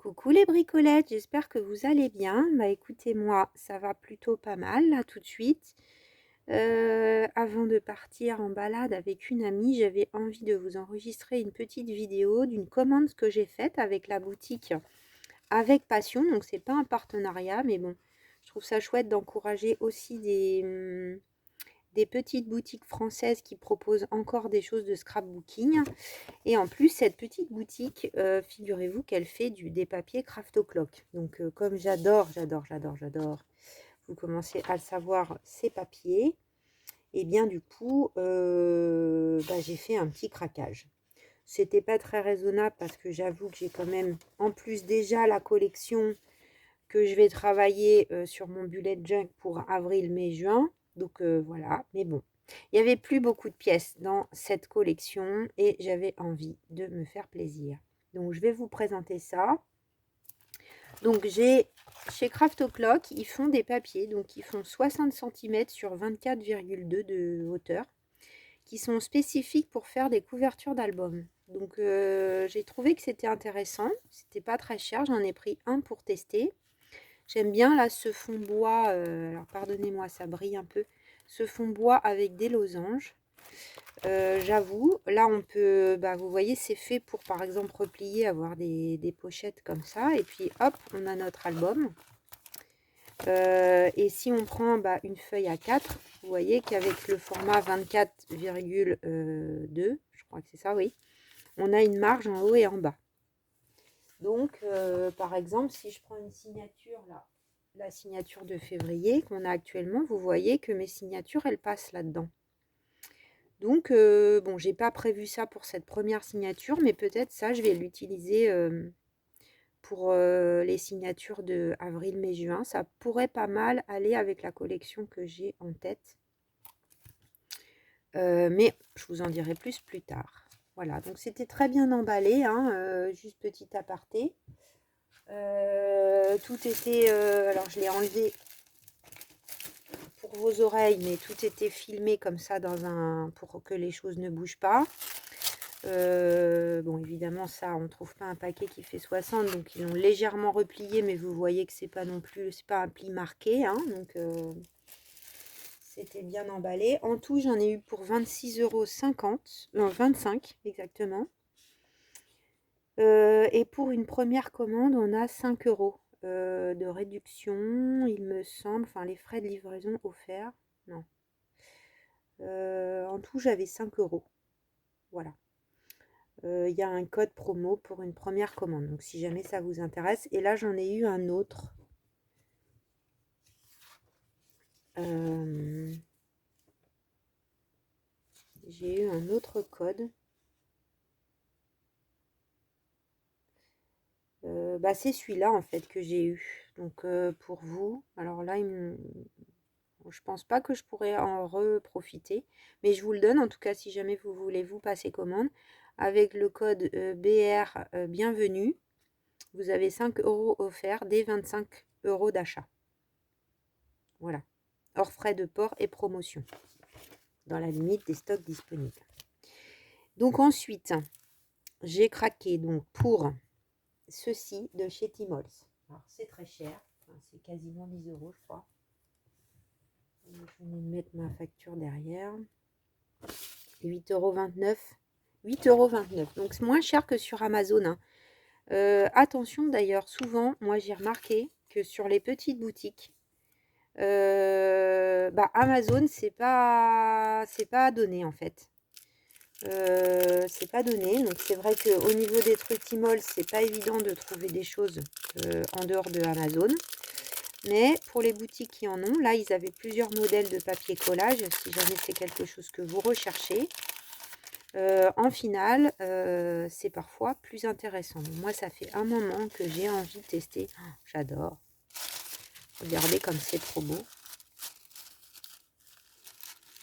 Coucou les bricolettes, j'espère que vous allez bien. Bah écoutez, moi, ça va plutôt pas mal là tout de suite. Avant de partir en balade avec une amie, j'avais envie de vous enregistrer une petite vidéo d'une commande que j'ai faite avec la boutique Avec Passion. Donc c'est pas un partenariat, mais bon, je trouve ça chouette d'encourager aussi des petites boutiques françaises qui proposent encore des choses de scrapbooking. Et en plus, cette petite boutique, figurez-vous qu'elle fait des papiers Craft Clock. Donc, comme j'adore, vous commencez à le savoir, ces papiers. Et bien, du coup, bah, j'ai fait un petit craquage. C'était pas très raisonnable parce que j'avoue que j'ai quand même, en plus déjà la collection que je vais travailler sur mon bullet junk pour avril, mai, juin. Donc voilà, mais bon. Il n'y avait plus beaucoup de pièces dans cette collection et j'avais envie de me faire plaisir. Donc je vais vous présenter ça. Donc j'ai chez Craft Clock, ils font des papiers, donc ils font 60 cm sur 24,2 de hauteur, qui sont spécifiques pour faire des couvertures d'albums. Donc j'ai trouvé que c'était intéressant, c'était pas très cher, j'en ai pris un pour tester. J'aime bien là ce fond bois, alors pardonnez-moi, ça brille un peu, ce fond bois avec des losanges. J'avoue, là on peut, bah, vous voyez, c'est fait pour par exemple replier, avoir des pochettes comme ça, et puis hop, on a notre album. Et si on prend une feuille à 4, vous voyez qu'avec le format 24,2, je crois que c'est ça, oui, on a une marge en haut et en bas. Donc, par exemple, si je prends une signature là, la signature de février qu'on a actuellement, vous voyez que mes signatures, elles passent là-dedans. Donc, bon, j'ai pas prévu ça pour cette première signature, mais peut-être ça, je vais l'utiliser pour les signatures de avril, mai, juin. Ça pourrait pas mal aller avec la collection que j'ai en tête. Mais je vous en dirai plus tard. Voilà, donc c'était très bien emballé, hein, juste petit aparté. Tout était, alors je l'ai enlevé pour vos oreilles, mais tout était filmé comme ça pour que les choses ne bougent pas. Bon, évidemment, ça, on ne trouve pas un paquet qui fait 60, donc ils l'ont légèrement replié, mais vous voyez que c'est pas non plus, c'est pas un pli marqué, hein, donc c'était bien emballé. En tout, j'en ai eu pour 26,50 €, non 25 exactement. Et pour une première commande, on a 5 € de réduction, il me semble, enfin les frais de livraison offerts, non. En tout, j'avais 5 €, voilà. Il y a un code promo pour une première commande, donc si jamais ça vous intéresse. Et là, j'en ai eu un autre. J'ai eu un autre code. C'est celui-là en fait que j'ai eu. Donc pour vous, alors là, je pense pas que je pourrais en reprofiter, mais je vous le donne en tout cas si jamais vous voulez vous passer commande. Avec le code BR bienvenue, vous avez 5 € offerts dès 25 € d'achat. Voilà, hors frais de port et promotion, dans la limite des stocks disponibles. Donc ensuite, j'ai craqué donc pour ceci de chez Timols. Alors c'est très cher, enfin, c'est quasiment 10 € je crois. Je vais mettre ma facture derrière. 8,29 €. 8,29 €. Donc c'est moins cher que sur Amazon, hein. Attention d'ailleurs, souvent, moi j'ai remarqué que sur les petites boutiques, Amazon, c'est pas donné en fait. C'est pas donné. Donc c'est vrai qu'au niveau des trucs Tmall, c'est pas évident de trouver des choses en dehors de Amazon. Mais pour les boutiques qui en ont, là, ils avaient plusieurs modèles de papier collage, si jamais c'est quelque chose que vous recherchez. En finale, c'est parfois plus intéressant. Donc, moi, ça fait un moment que j'ai envie de tester. Oh, j'adore. Regardez comme c'est trop beau.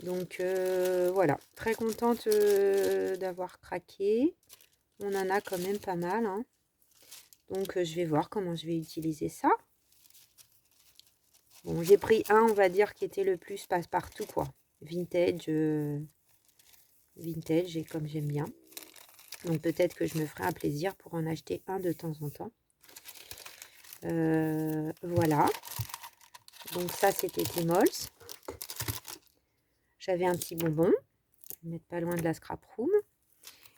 Donc voilà, très contente d'avoir craqué. On en a quand même pas mal, hein. Donc je vais voir comment je vais utiliser ça. Bon, j'ai pris un, on va dire, qui était le plus passe-partout, quoi. Vintage, vintage, et comme j'aime bien. Donc peut-être que je me ferai un plaisir pour en acheter un de temps en temps. Voilà. Donc ça, c'était Tmall. J'avais un petit bonbon. Je vais mettre pas loin de la scrap room.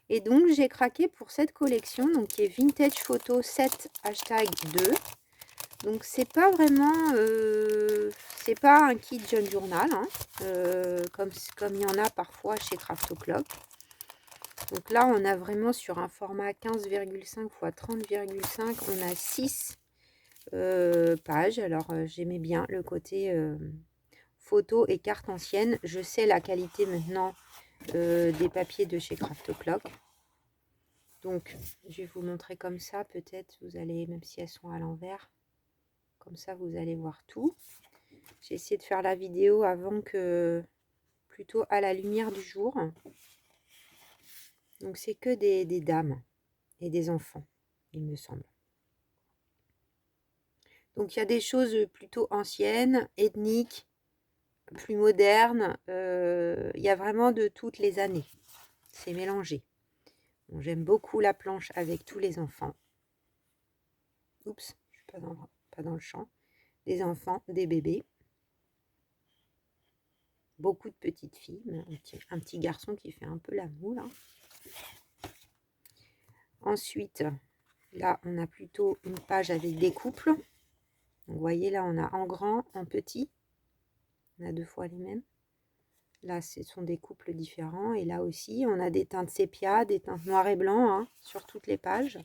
Et donc, j'ai craqué pour cette collection, donc qui est Vintage Photo 7 #2. Donc, c'est pas vraiment... c'est pas un kit jeune journal, hein, comme il y en a parfois chez Craft O'Clock. Donc là, on a vraiment sur un format 15,5 x 30,5, on a 6 pages. Alors, j'aimais bien le côté photo et carte ancienne. Je sais la qualité maintenant des papiers de chez Craft O'Clock. Donc, je vais vous montrer comme ça. Peut-être, vous allez, même si elles sont à l'envers, comme ça, vous allez voir tout. J'ai essayé de faire la vidéo avant que, plutôt à la lumière du jour. Donc, c'est que des dames et des enfants, il me semble. Donc, il y a des choses plutôt anciennes, ethniques, plus modernes. Il y a vraiment de toutes les années. C'est mélangé. Bon, j'aime beaucoup la planche avec tous les enfants. Oups, je suis pas dans le champ. Des enfants, des bébés. Beaucoup de petites filles. Un petit garçon qui fait un peu la moue, là. Ensuite, là, on a plutôt une page avec des couples. Donc, vous voyez, là, on a en grand, en petit. On a 2 fois les mêmes. Là, ce sont des couples différents. Et là aussi, on a des teintes sépia, des teintes noir et blanc, hein, sur toutes les pages.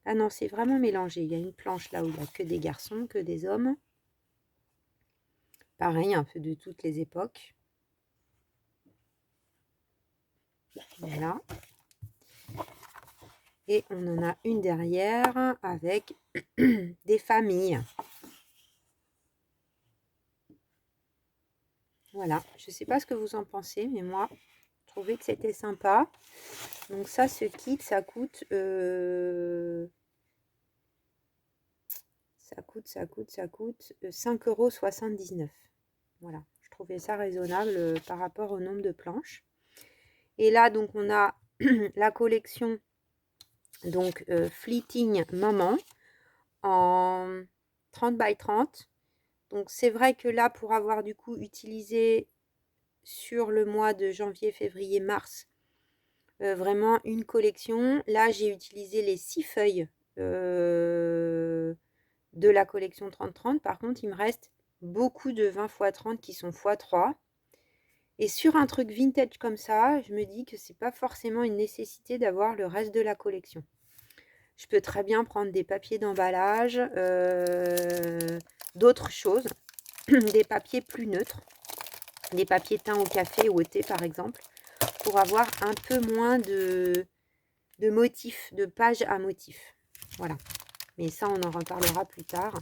Ah non, c'est vraiment mélangé. Il y a une planche là où il n'y a que des garçons, que des hommes. Pareil, un peu de toutes les époques. Voilà. Et on en a une derrière avec des familles. Voilà. Je ne sais pas ce que vous en pensez, mais moi, je trouvais que c'était sympa. Donc ça, ce kit, ça coûte... ça coûte 5,79 €. Voilà. Je trouvais ça raisonnable par rapport au nombre de planches. Et là, donc, on a la collection donc Fleeting Moment en 30 by 30. Donc c'est vrai que là, pour avoir du coup utilisé sur le mois de janvier, février, mars, vraiment une collection, là j'ai utilisé les 6 feuilles de la collection 30-30. Par contre, il me reste beaucoup de 20 x 30 qui sont x 3. Et sur un truc vintage comme ça, je me dis que c'est pas forcément une nécessité d'avoir le reste de la collection. Je peux très bien prendre des papiers d'emballage, d'autres choses, des papiers plus neutres, des papiers teints au café ou au thé par exemple, pour avoir un peu moins de motifs, de pages à motifs. Voilà. Mais ça, on en reparlera plus tard.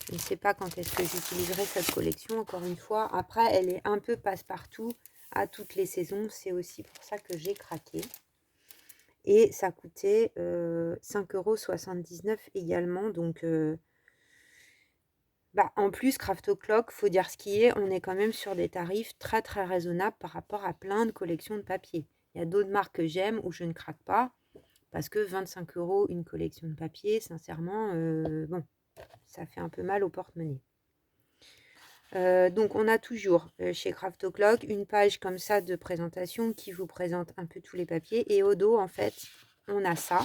Je ne sais pas quand est-ce que j'utiliserai cette collection, encore une fois. Après, elle est un peu passe-partout à toutes les saisons. C'est aussi pour ça que j'ai craqué. Et ça coûtait 5,79 € également. Donc, en plus, Craft O'Clock, faut dire ce qui est, on est quand même sur des tarifs très très raisonnables par rapport à plein de collections de papier. Il y a d'autres marques que j'aime où je ne craque pas. Parce que 25 € une collection de papier, sincèrement, bon, ça fait un peu mal au porte-monnaie. Donc, on a toujours chez Craft O'Clock une page comme ça de présentation qui vous présente un peu tous les papiers. Et au dos, en fait, on a ça.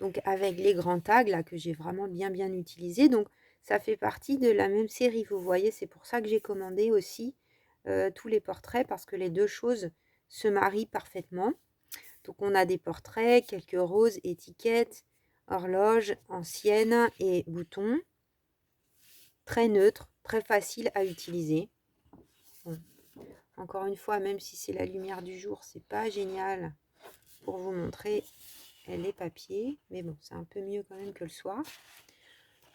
Donc, avec les grands tags là que j'ai vraiment bien utilisé. Donc, ça fait partie de la même série. Vous voyez, c'est pour ça que j'ai commandé aussi tous les portraits parce que les deux choses se marient parfaitement. Donc, on a des portraits, quelques roses, étiquettes, horloges, anciennes et boutons. Très neutre, très facile à utiliser. Bon. Encore une fois, même si c'est la lumière du jour, c'est pas génial pour vous montrer les papiers. Mais bon, c'est un peu mieux quand même que le soir.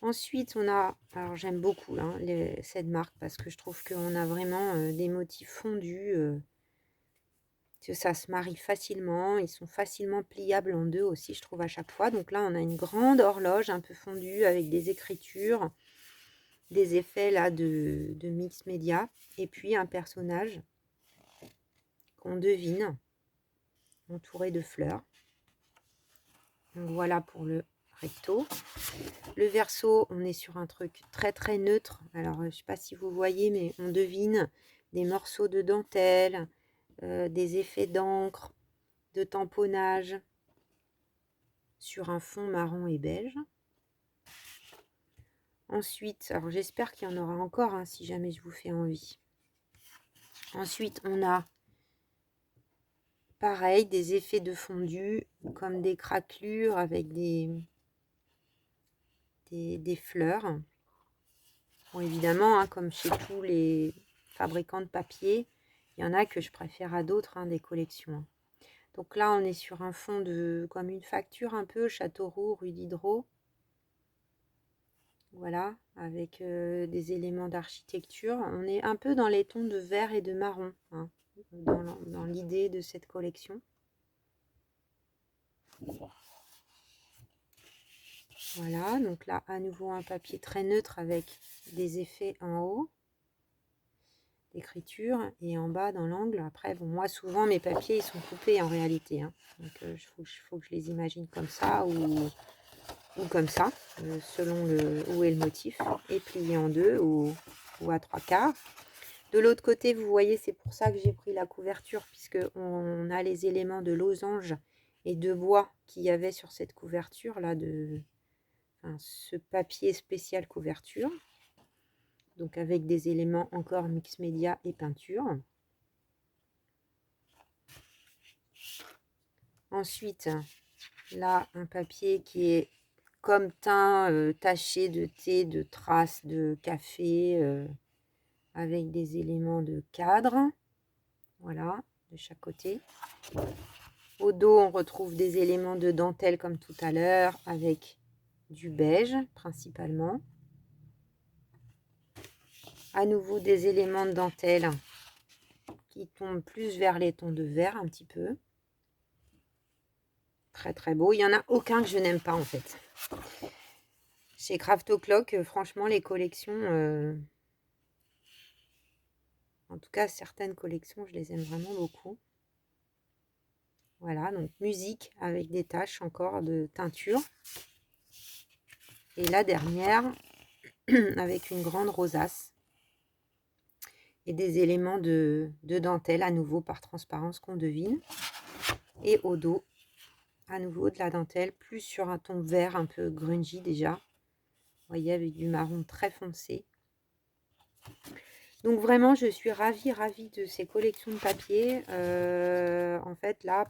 Ensuite, on a, alors j'aime beaucoup hein, cette marque parce que je trouve qu'on a vraiment des motifs fondus. Que ça se marie facilement. Ils sont facilement pliables en deux aussi, je trouve, à chaque fois. Donc là, on a une grande horloge un peu fondue avec des écritures, des effets là de mix média. Et puis un personnage qu'on devine, entouré de fleurs. Donc voilà pour le recto. Le verso, on est sur un truc très très neutre. Alors, je ne sais pas si vous voyez, mais on devine des morceaux de dentelle, des effets d'encre, de tamponnage sur un fond marron et beige. Ensuite, alors j'espère qu'il y en aura encore, hein, si jamais je vous fais envie. Ensuite, on a pareil, des effets de fondu, comme des craquelures avec des fleurs. Bon, évidemment, hein, comme chez tous les fabricants de papier, il y en a que je préfère à d'autres, hein, des collections. Hein. Donc là, on est sur un fond de comme une facture un peu Châteauroux, rue Diderot. Voilà, avec des éléments d'architecture. On est un peu dans les tons de vert et de marron, hein, dans l'idée de cette collection. Voilà, donc là, à nouveau, un papier très neutre avec des effets en haut, d'écriture, et en bas, dans l'angle. Après, bon, moi, souvent, mes papiers, ils sont coupés en réalité. Hein. Donc, il faut que je les imagine comme ça ou comme ça, selon où est le motif, et pliés en deux ou à trois quarts. De l'autre côté, vous voyez, c'est pour ça que j'ai pris la couverture, puisqu'on a les éléments de losange et de bois qu'il y avait sur cette couverture-là, ce papier spécial couverture. Donc avec des éléments encore mix média et peinture. Ensuite, là, un papier qui est comme teint, taché de thé, de traces de café, avec des éléments de cadre. Voilà, de chaque côté. Au dos, on retrouve des éléments de dentelle comme tout à l'heure, avec du beige principalement. À nouveau, des éléments de dentelle qui tombent plus vers les tons de vert un petit peu. Très très beau. Il n'y en a aucun que je n'aime pas en fait. Chez Craft O'Clock, franchement, les collections, en tout cas certaines collections, je les aime vraiment beaucoup. Voilà, donc musique avec des taches encore de teinture. Et la dernière, avec une grande rosace. Et des éléments de dentelle, à nouveau par transparence qu'on devine. Et au dos, à nouveau de la dentelle, plus sur un ton vert un peu grungy déjà. Vous voyez, avec du marron très foncé. Donc vraiment, je suis ravie de ces collections de papier. En fait, là,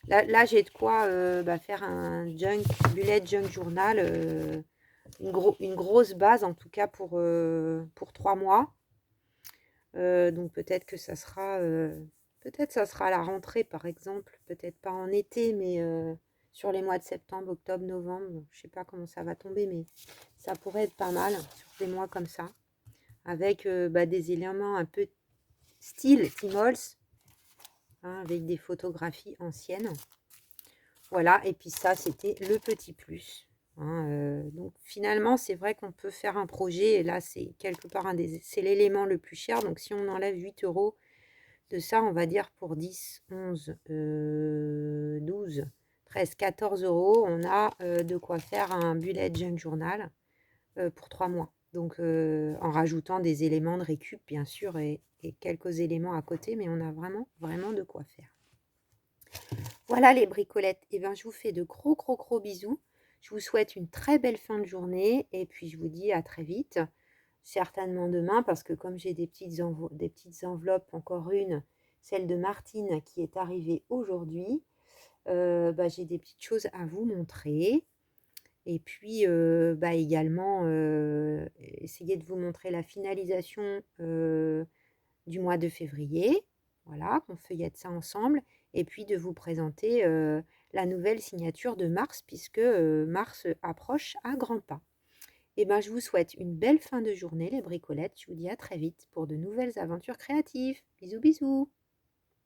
là j'ai de quoi faire un bullet junk journal, une grosse base en tout cas pour 3 mois. Donc peut-être que ça sera à la rentrée par exemple, peut-être pas en été, mais sur les mois de septembre, octobre, novembre. Je sais pas comment ça va tomber, mais ça pourrait être pas mal sur des mois comme ça, avec des éléments un peu style Tim Holtz, hein, avec des photographies anciennes. Voilà, et puis ça, c'était le petit plus. Hein, donc finalement, c'est vrai qu'on peut faire un projet, et là, c'est quelque part c'est l'élément le plus cher. Donc si on enlève 8 € de ça, on va dire pour 10, 11, 12, 13, 14 €, on a de quoi faire un bullet junk journal pour 3 mois. Donc en rajoutant des éléments de récup, bien sûr, et quelques éléments à côté, mais on a vraiment de quoi faire. Voilà les bricolettes, et ben je vous fais de gros bisous. Je vous souhaite une très belle fin de journée, et puis je vous dis à très vite, certainement demain, parce que comme j'ai des petites enveloppes, encore une, celle de Martine qui est arrivée aujourd'hui, j'ai des petites choses à vous montrer. Et puis également essayer de vous montrer la finalisation du mois de février. Voilà, qu'on feuillette ça ensemble. Et puis de vous présenter la nouvelle signature de mars, puisque mars approche à grands pas. Et ben, je vous souhaite une belle fin de journée, les bricolettes. Je vous dis à très vite pour de nouvelles aventures créatives. Bisous, bisous!